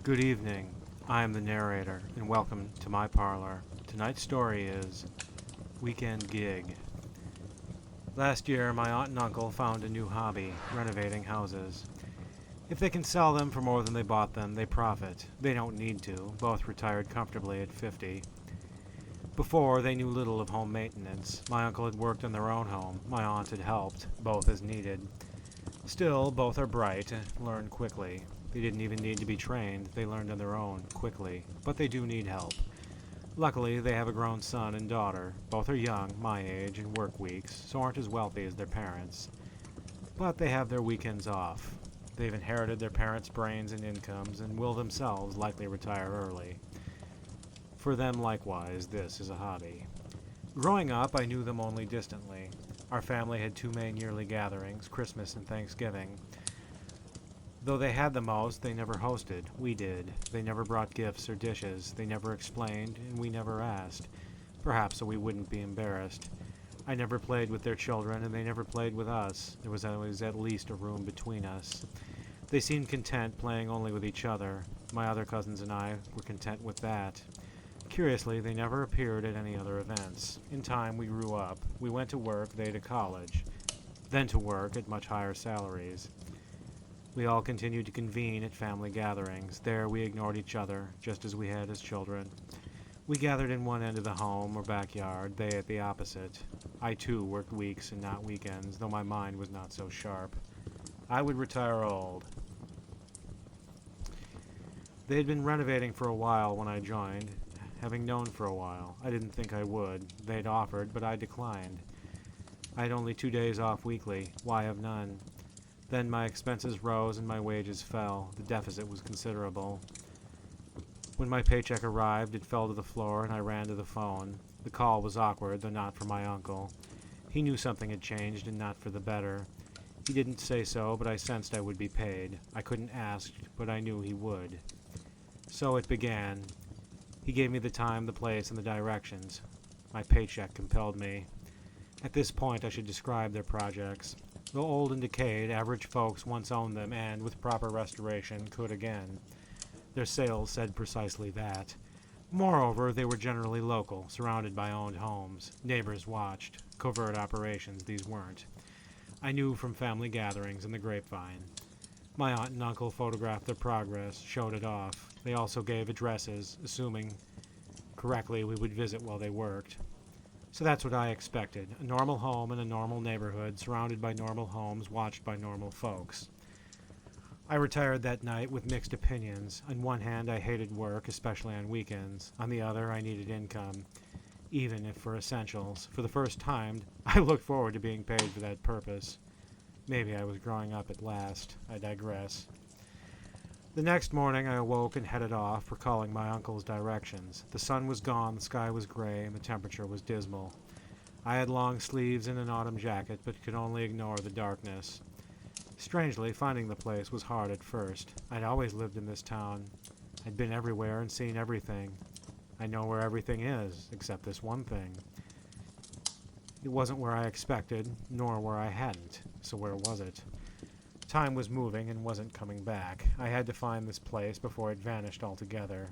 Good evening. I am the narrator, and welcome to my parlor. Tonight's story is Weekend Gig. Last year, my aunt and uncle found a new hobby, renovating houses. If they can sell them for more than they bought them, they profit. They don't need to, both retired comfortably at 50. Before, they knew little of home maintenance. My uncle had worked in their own home. My aunt had helped, both as needed. Still, both are bright and learn quickly. They didn't even need to be trained. They learned on their own, quickly. But they do need help. Luckily, they have a grown son and daughter. Both are young, my age, and work weeks, so aren't as wealthy as their parents. But they have their weekends off. They've inherited their parents' brains and incomes, and will themselves likely retire early. For them, likewise, this is a hobby. Growing up, I knew them only distantly. Our family had two main yearly gatherings, Christmas and Thanksgiving. Though they had the most, they never hosted. We did. They never brought gifts or dishes. They never explained, and we never asked. Perhaps so we wouldn't be embarrassed. I never played with their children, and they never played with us. There was always at least a room between us. They seemed content playing only with each other. My other cousins and I were content with that. Curiously, they never appeared at any other events. In time, we grew up. We went to work, they to college. Then to work at much higher salaries. We all continued to convene at family gatherings. There we ignored each other, just as we had as children. We gathered in one end of the home or backyard, they at the opposite. I too worked weeks and not weekends, though my mind was not so sharp. I would retire old. They had been renovating for a while when I joined, having known for a while. I didn't think I would. They'd offered, but I declined. I had only 2 days off weekly. Why have none? Then my expenses rose and my wages fell. The deficit was considerable. When my paycheck arrived, it fell to the floor and I ran to the phone. The call was awkward, though not for my uncle. He knew something had changed and not for the better. He didn't say so, but I sensed I would be paid. I couldn't ask, but I knew he would. So it began. He gave me the time, the place, and the directions. My paycheck compelled me. At this point, I should describe their projects. Though old and decayed, average folks once owned them and, with proper restoration, could again. Their sales said precisely that. Moreover, they were generally local, surrounded by owned homes. Neighbors watched. Covert operations, these weren't. I knew from family gatherings and the grapevine. My aunt and uncle photographed their progress, showed it off. They also gave addresses, assuming correctly we would visit while they worked. So that's what I expected, a normal home in a normal neighborhood, surrounded by normal homes, watched by normal folks. I retired that night with mixed opinions. On one hand, I hated work, especially on weekends. On the other, I needed income, even if for essentials. For the first time, I looked forward to being paid for that purpose. Maybe I was growing up at last. I digress. The next morning I awoke and headed off, recalling my uncle's directions. The sun was gone, the sky was gray, and the temperature was dismal. I had long sleeves and an autumn jacket, but could only ignore the darkness. Strangely, finding the place was hard at first. I'd always lived in this town. I'd been everywhere and seen everything. I know where everything is, except this one thing. It wasn't where I expected, nor where I hadn't. So where was it? Time was moving and wasn't coming back. I had to find this place before it vanished altogether.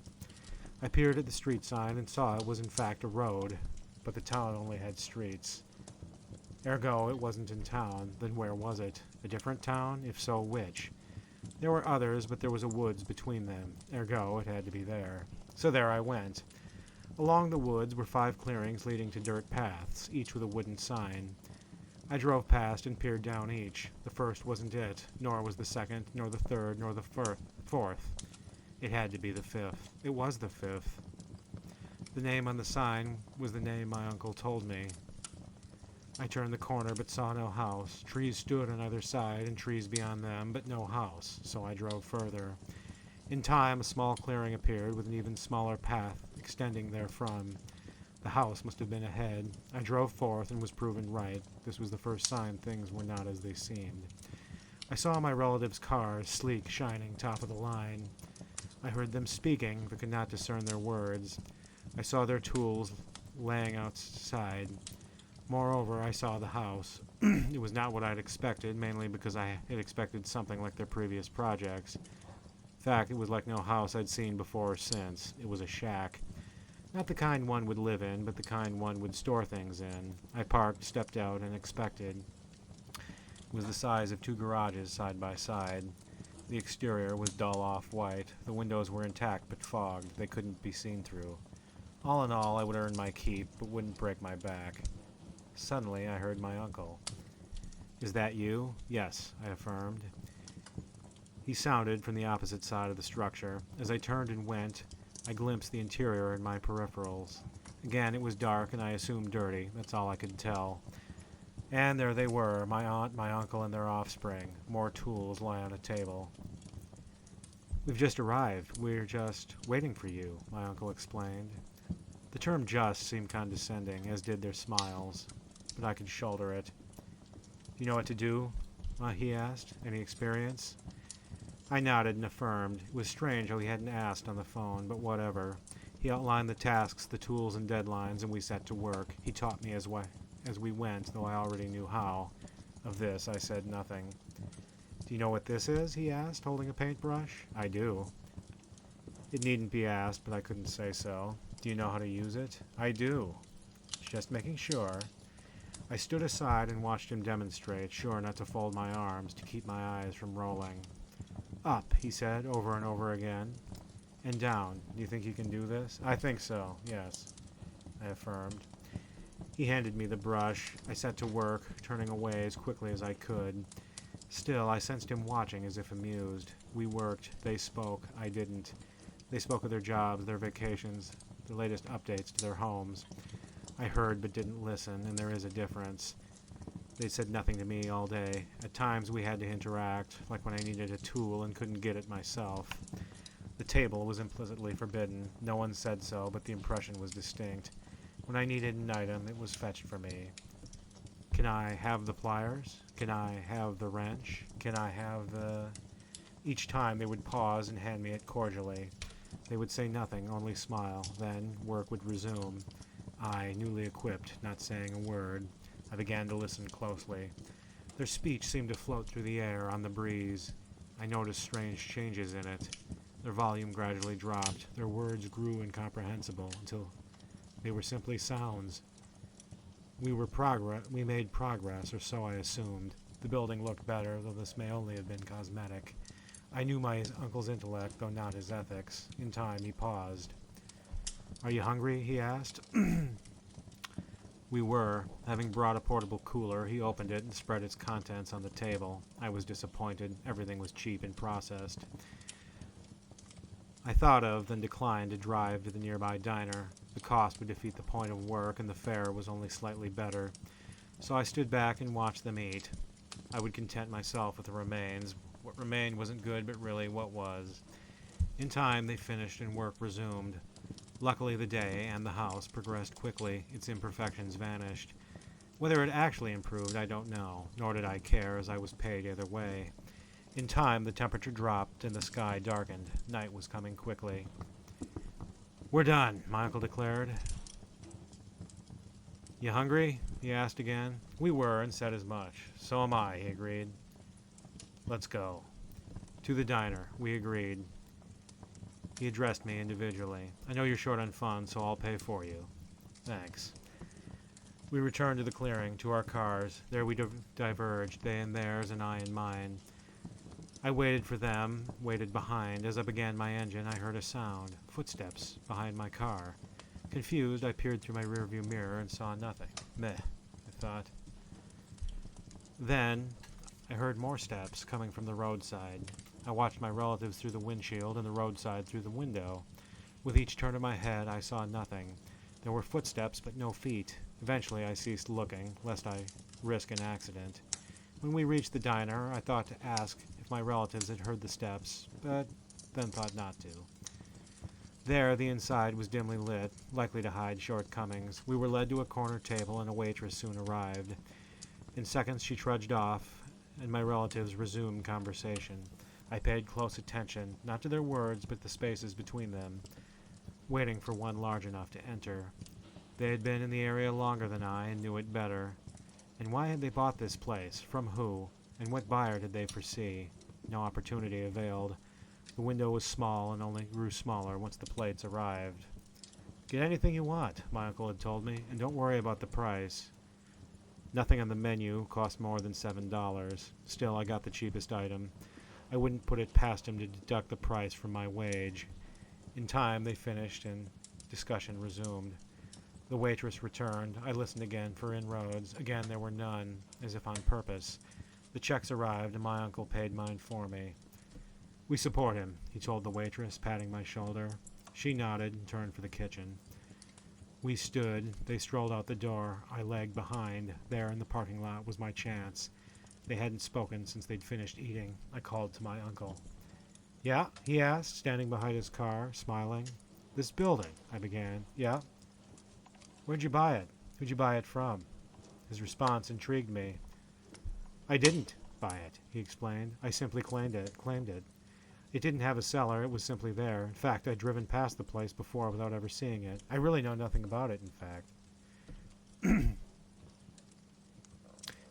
I peered at the street sign and saw it was in fact a road, but the town only had streets. Ergo, it wasn't in town. Then where was it? A different town? If so, which? There were others, but there was a woods between them. Ergo, it had to be there. So there I went. Along the woods were 5 clearings leading to dirt paths, each with a wooden sign. I drove past and peered down each. The first wasn't it, nor was the second, nor the third, nor the fourth. It had to be the 5th. It was the 5th. The name on the sign was the name my uncle told me. I turned the corner but saw no house. Trees stood on either side and trees beyond them, but no house, so I drove further. In time, a small clearing appeared with an even smaller path extending therefrom. The house must have been ahead. I drove forth and was proven right. This was the first sign things were not as they seemed. I saw my relatives' cars, sleek, shining, top of the line. I heard them speaking, but could not discern their words. I saw their tools laying outside. Moreover, I saw the house. It was not what I had expected, mainly because I had expected something like their previous projects. In fact, it was like no house I'd seen before or since. It was a shack. Not the kind one would live in, but the kind one would store things in. I parked, stepped out, and expected. It was the size of two garages side by side. The exterior was dull off-white. The windows were intact but fogged. They couldn't be seen through. All in all, I would earn my keep, but wouldn't break my back. Suddenly, I heard my uncle. "Is that you?" "Yes," I affirmed. He sounded from the opposite side of the structure. As I turned and went, I glimpsed the interior in my peripherals. Again, it was dark, and I assumed dirty. That's all I could tell. And there they were, my aunt, my uncle, and their offspring. More tools lie on a table. "We've just arrived. We're just waiting for you," my uncle explained. The term "just" seemed condescending, as did their smiles, but I could shoulder it. "Do you know what to do?" He asked. "Any experience?" I nodded and affirmed. It was strange how he hadn't asked on the phone, but whatever. He outlined the tasks, the tools, and deadlines, and we set to work. He taught me as we went, though I already knew how. Of this, I said nothing. "Do you know what this is?" he asked, holding a paintbrush. "I do." It needn't be asked, but I couldn't say so. "Do you know how to use it?" "I do." Just making sure. I stood aside and watched him demonstrate, sure not to fold my arms, to keep my eyes from rolling. "Up," he said, over and over again. "And down. Do you think you can do this?" "I think so, yes," I affirmed. He handed me the brush. I set to work, turning away as quickly as I could. Still, I sensed him watching, as if amused. We worked. They spoke. I didn't. They spoke of their jobs, their vacations, the latest updates to their homes. I heard but didn't listen, and there is a difference. They said nothing to me all day. At times we had to interact, like when I needed a tool and couldn't get it myself. The table was implicitly forbidden. No one said so, but the impression was distinct. When I needed an item, it was fetched for me. "Can I have the pliers? Can I have the wrench? Can I have the—" Each time they would pause and hand me it cordially. They would say nothing, only smile. Then work would resume. I, newly equipped, not saying a word. I began to listen closely. Their speech seemed to float through the air, on the breeze. I noticed strange changes in it. Their volume gradually dropped. Their words grew incomprehensible until they were simply sounds. We made progress, or so I assumed. The building looked better, though this may only have been cosmetic. I knew my uncle's intellect, though not his ethics. In time, he paused. "Are you hungry?" he asked. We were. Having brought a portable cooler, he opened it and spread its contents on the table. I was disappointed. Everything was cheap and processed. I thought of, then declined, to drive to the nearby diner. The cost would defeat the point of work, and the fare was only slightly better. So I stood back and watched them eat. I would content myself with the remains. What remained wasn't good, but really, what was? In time, they finished and work resumed. Luckily, the day and the house progressed quickly. Its imperfections vanished. Whether it actually improved, I don't know, nor did I care, as I was paid either way. In time, the temperature dropped and the sky darkened. Night was coming quickly. "We're done," my uncle declared. "You hungry?" he asked again. We were, and said as much. "So am I," he agreed. "Let's go." To the diner, we agreed. He addressed me individually. "I know you're short on funds, so I'll pay for you." "Thanks." We returned to the clearing, to our cars. There we diverged, they in theirs and I in mine. I waited for them, waited behind. As I began my engine, I heard a sound. Footsteps behind my car. Confused, I peered through my rearview mirror and saw nothing. Meh, I thought. Then, I heard more steps coming from the roadside. I watched my relatives through the windshield and the roadside through the window. With each turn of my head, I saw nothing. There were footsteps, but no feet. Eventually, I ceased looking, lest I risk an accident. When we reached the diner, I thought to ask if my relatives had heard the steps, but then thought not to. There, the inside was dimly lit, likely to hide shortcomings. We were led to a corner table, and a waitress soon arrived. In seconds, she trudged off, and my relatives resumed conversation. I paid close attention, not to their words, but the spaces between them, waiting for one large enough to enter. They had been in the area longer than I, and knew it better. And why had they bought this place? From who? And what buyer did they foresee? No opportunity availed. The window was small and only grew smaller once the plates arrived. "Get anything you want," my uncle had told me, "and don't worry about the price." Nothing on the menu cost more than $7. Still, I got the cheapest item. I wouldn't put it past him to deduct the price from my wage. In time, they finished, and discussion resumed. The waitress returned. I listened again for inroads. Again, there were none, as if on purpose. The checks arrived, and my uncle paid mine for me. "We support him," he told the waitress, patting my shoulder. She nodded and turned for the kitchen. We stood. They strolled out the door. I lagged behind. There in the parking lot was my chance. They hadn't spoken since they'd finished eating. I called to my uncle. "Yeah?" he asked, standing behind his car, smiling. "This building," I began. "Yeah?" "Where'd you buy it? Who'd you buy it from?" His response intrigued me. "I didn't buy it," he explained. "I simply claimed it. It didn't have a cellar. It was simply there. In fact, I'd driven past the place before without ever seeing it. I really know nothing about it, in fact."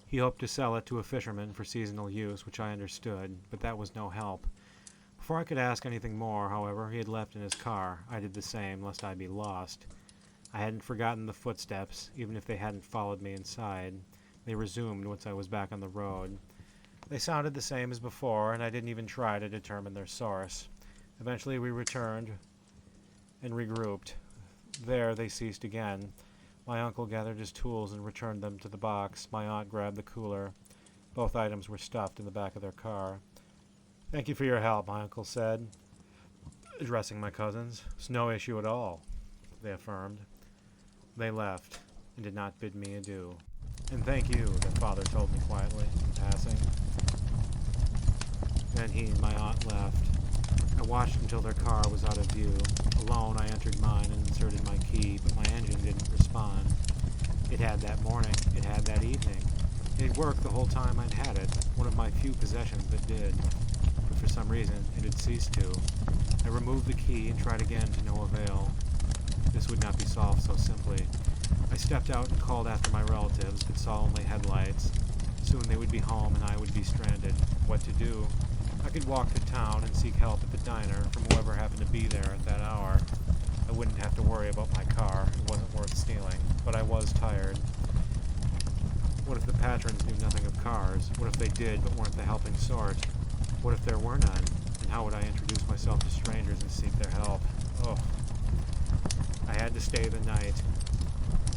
He hoped to sell it to a fisherman for seasonal use, which I understood, but that was no help. Before I could ask anything more, however, he had left in his car. I did the same, lest I be lost. I hadn't forgotten the footsteps, even if they hadn't followed me inside. They resumed once I was back on the road. They sounded the same as before, and I didn't even try to determine their source. Eventually we returned and regrouped. There they ceased again. My uncle gathered his tools and returned them to the box. My aunt grabbed the cooler. Both items were stuffed in the back of their car. "Thank you for your help," my uncle said, addressing my cousins. "It's no issue at all," they affirmed. They left and did not bid me adieu. "And thank you," their father told me quietly in passing. Then he and my aunt left. I watched until their car was out of view. Alone, I entered mine and inserted my key, but my engine didn't respond. It had that morning. It had that evening. It had worked the whole time I'd had it, one of my few possessions that did. But for some reason, it had ceased to. I removed the key and tried again to no avail. This would not be solved so simply. I stepped out and called after my relatives, but saw only headlights. Soon they would be home and I would be stranded. What to do? I could walk to town and seek help at the diner from whoever happened to be there at that hour. I wouldn't have to worry about my car. It wasn't worth stealing. But I was tired. What if the patrons knew nothing of cars? What if they did but weren't the helping sort? What if there were none? And how would I introduce myself to strangers and seek their help? Oh. I had to stay the night.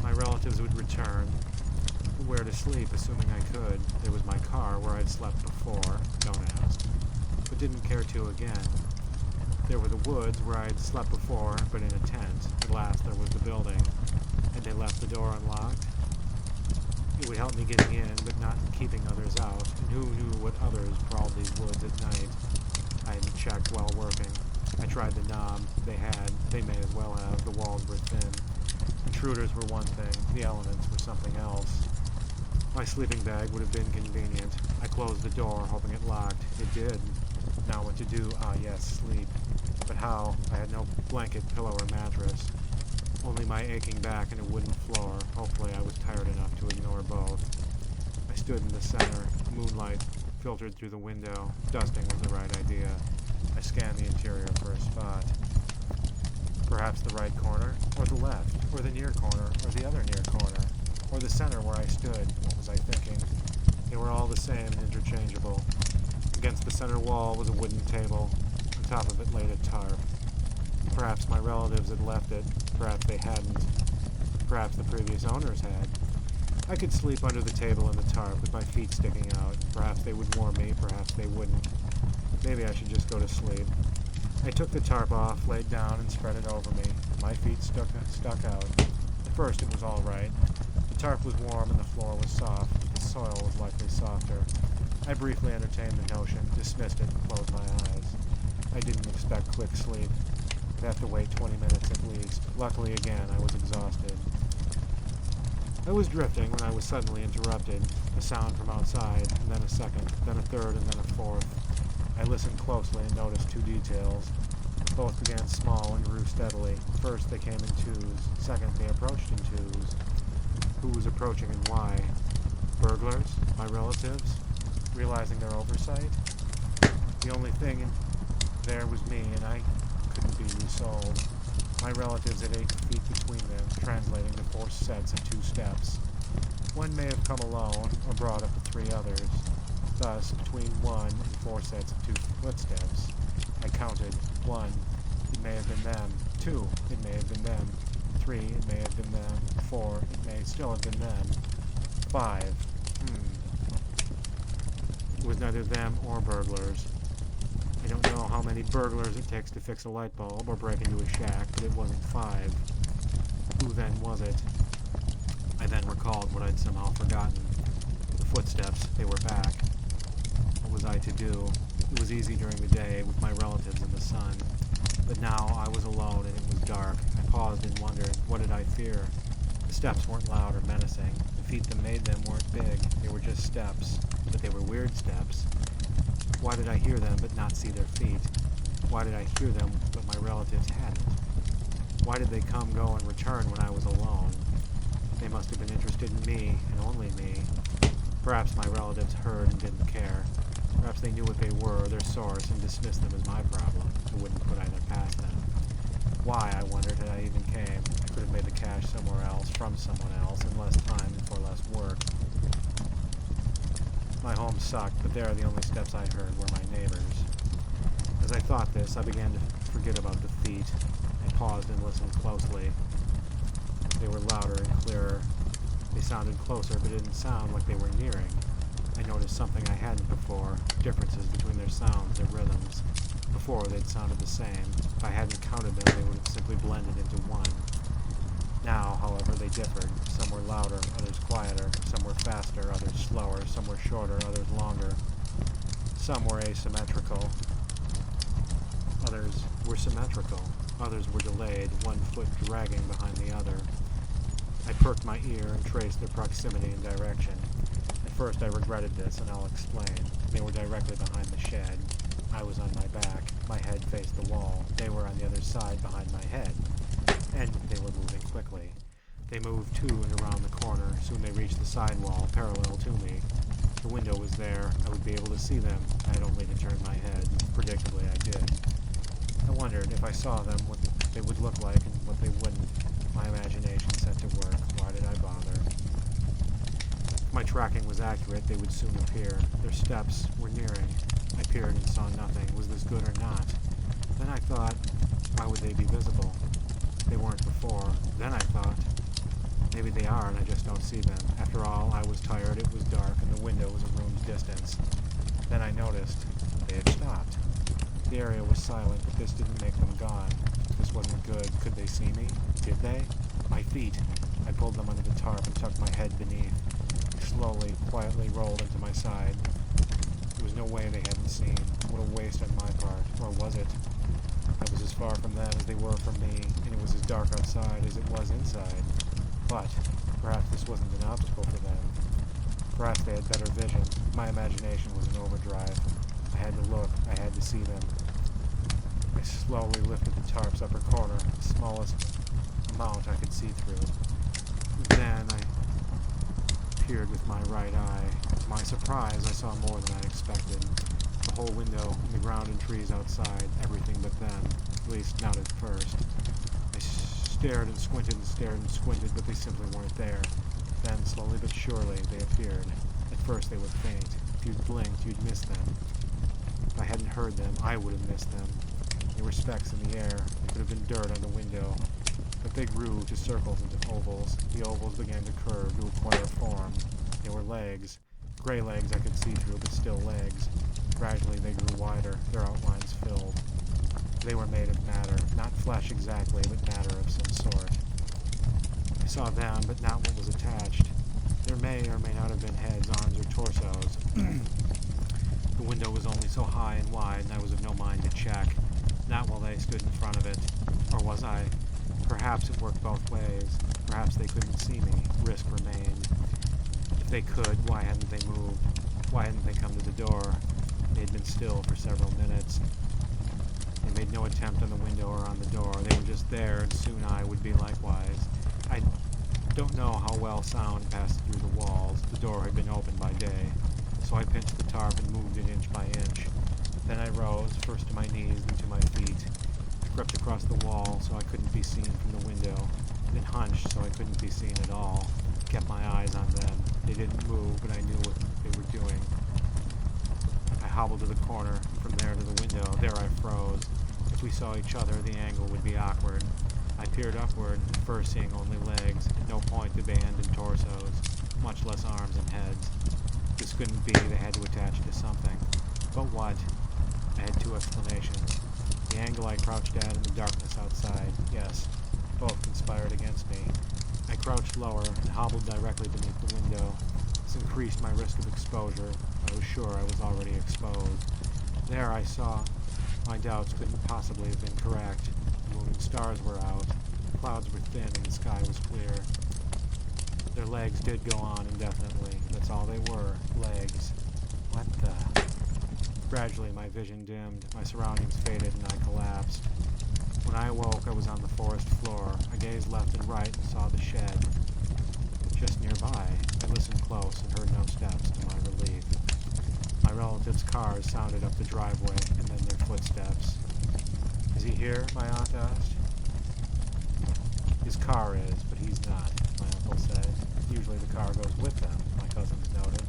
My relatives would return. Where to sleep, assuming I could. There was my car, where I'd slept before. Don't ask. But didn't care to again. There were the woods, where I'd slept before, but in a tent. At last there was the building. Had they left the door unlocked? It would help me getting in, but not keeping others out. And who knew what others prowled these woods at night? I hadn't checked while working. I tried the knob. They may as well have. The walls were thin. Intruders were one thing. The elements were something else. My sleeping bag would have been convenient. I closed the door, hoping it locked. It did. Now what to do? Ah, yes, sleep. But how? I had no blanket, pillow, or mattress. Only my aching back and a wooden floor. Hopefully I was tired enough to ignore both. I stood in the center. Moonlight filtered through the window. Dusting was the right idea. I scanned the interior for a spot. Perhaps the right corner, or the left, or the near corner, or the other near corner, or the center where I stood. What was I thinking? They were all the same and interchangeable. Against the center wall was a wooden table. On top of it laid a tarp. Perhaps my relatives had left it. Perhaps they hadn't. Perhaps the previous owners had. I could sleep under the table and the tarp with my feet sticking out. Perhaps they would warm me. Perhaps they wouldn't. Maybe I should just go to sleep. I took the tarp off, laid down, and spread it over me. My feet stuck out. At first it was all right. The tarp was warm and the floor was soft, but the soil was likely softer. I briefly entertained the notion, dismissed it, and closed my eyes. I didn't expect quick sleep. I'd have to wait 20 minutes at least. Luckily, again, I was exhausted. I was drifting when I was suddenly interrupted. A sound from outside, and then a second, then a third, and then a fourth. I listened closely and noticed two details. Both began small and grew steadily. First, they came in twos. Second, they approached in twos. Who was approaching and why? Burglars? My relatives? Realizing their oversight? The only thing There was me, and I couldn't be resold. My relatives had 8 feet between them, translating to 4 sets of 2 steps. One may have come alone, or brought up the 3 others. Thus, between 1 and 4 sets of 2 footsteps, I counted. 1, it may have been them. 2, it may have been them. 3, it may have been them. 4, it may still have been them. 5, it was neither them or burglars. I don't know how many burglars it takes to fix a light bulb or break into a shack, but it wasn't 5. Who then was it? I then recalled what I'd somehow forgotten. The footsteps, they were back. What was I to do? It was easy during the day with my relatives in the sun. But now I was alone and it was dark. I paused and wondered, what did I fear? The steps weren't loud or menacing. The feet that made them weren't big. They were just steps. But they were weird steps. Why did I hear them but not see their feet? Why did I hear them but my relatives hadn't? Why did they come, go, and return when I was alone? They must have been interested in me, and only me. Perhaps my relatives heard and didn't care. Perhaps they knew what they were, their source, and dismissed them as my problem. I wouldn't put either past them. Why, I wondered, had I even came? I could have made the cash somewhere else, from someone else, in less time and for less work. My home sucked, but there the only steps I heard were my neighbors. As I thought this, I began to forget about the feet. I paused and listened closely. They were louder and clearer. They sounded closer, but didn't sound like they were nearing. I noticed something I hadn't before, differences between their sounds, their rhythms. Before, they'd sounded the same. If I hadn't counted them, they would have simply blended into one. Now, however, they differed. Some were louder, others quieter. Some were faster, others slower. Some were shorter, others longer. Some were asymmetrical. Others were symmetrical. Others were delayed, one foot dragging behind the other. I perked my ear and traced their proximity and direction. At first I regretted this, and I'll explain. They were directly behind the shed. I was on my back. My head faced the wall. They were on the other side behind my head. And they were moving quickly. They moved to and around the corner. Soon they reached the side wall, parallel to me. The window was there. I would be able to see them. I had only to turn my head. Predictably, I did. I wondered if I saw them, what they would look like and what they wouldn't. My imagination set to work. Why did I bother? If my tracking was accurate, they would soon appear. Their steps were nearing. I peered and saw nothing. Was this good or not? Then I thought, why would they be visible? They weren't before. Then I thought, maybe they are and I just don't see them. After all, I was tired, it was dark, and the window was a room's distance. Then I noticed they had stopped. The area was silent, but this didn't make them gone. This wasn't good. Could they see me? Did they? My feet. I pulled them under the tarp and tucked my head beneath. Slowly, quietly rolled into my side. There was no way they hadn't seen. What a waste on my part. Or was it? I was as far from them as they were from me, and it was as dark outside as it was inside. But perhaps this wasn't an obstacle for them. Perhaps they had better vision. My imagination was in overdrive. I had to look. I had to see them. I slowly lifted the tarp's upper corner, the smallest amount I could see through. Then I peered with my right eye. To my surprise, I saw more than I expected. The whole window, the ground and trees outside, everything but them, at least not at first. I stared and squinted, but they simply weren't there. Then, slowly but surely, they appeared. At first they were faint. If you'd blinked, you'd miss them. If I hadn't heard them, I would have missed them. They were specks in the air. They could have been dirt on the window. But they grew to circles and to ovals. The ovals began to curve, to acquire form. They were legs. Gray legs I could see through, but still legs. Gradually they grew wider, their outlines filled. They were made of matter, not flesh exactly, but matter of some sort. I saw them, but not what was attached. There may or may not have been heads, arms, or torsos. The window was only so high and wide, and I was of no mind to check. Not while they stood in front of it. Or was I? Perhaps it worked both ways. Perhaps they couldn't see me. Risk remained. If they could, why hadn't they moved? Why hadn't they come to the door? They had been still for several minutes. They made no attempt on the window or on the door. They were just there, and soon I would be likewise. I don't know how well sound passed through the walls. The door had been opened by day. So I pinched the tarp and moved it inch by inch. Then I rose, first to my knees, then to my feet. I crept across the wall so I couldn't be seen from the window, then hunched so I couldn't be seen at all. Kept my eyes on them. They didn't move, but I knew what they were doing. I hobbled to the corner, and from there to the window. There I froze. If we saw each other, the angle would be awkward. I peered upward, at first seeing only legs, at no point to band and torsos, much less arms and heads. This couldn't be, they had to attach to something. But what? I had two explanations. The angle I crouched at and the darkness outside. Yes, both conspired against me. I crouched lower and hobbled directly beneath the window. This increased my risk of exposure. I was sure I was already exposed. There I saw. My doubts couldn't possibly have been correct. The moon and stars were out. The clouds were thin and the sky was clear. Their legs did go on indefinitely. That's all they were. Legs. What the... Gradually, my vision dimmed, my surroundings faded, and I collapsed. When I awoke, I was on the forest floor. I gazed left and right and saw the shed. Just nearby, I listened close and heard no steps, to my relief. My relatives' cars sounded up the driveway, and then their footsteps. Is he here? My aunt asked. His car is, but he's not, my uncle said. Usually the car goes with them, my cousins noted.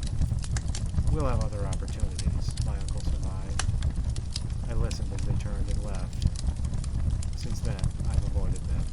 We'll have other opportunities, my uncle surmised. I listened as they turned and left. Since then, I've avoided them.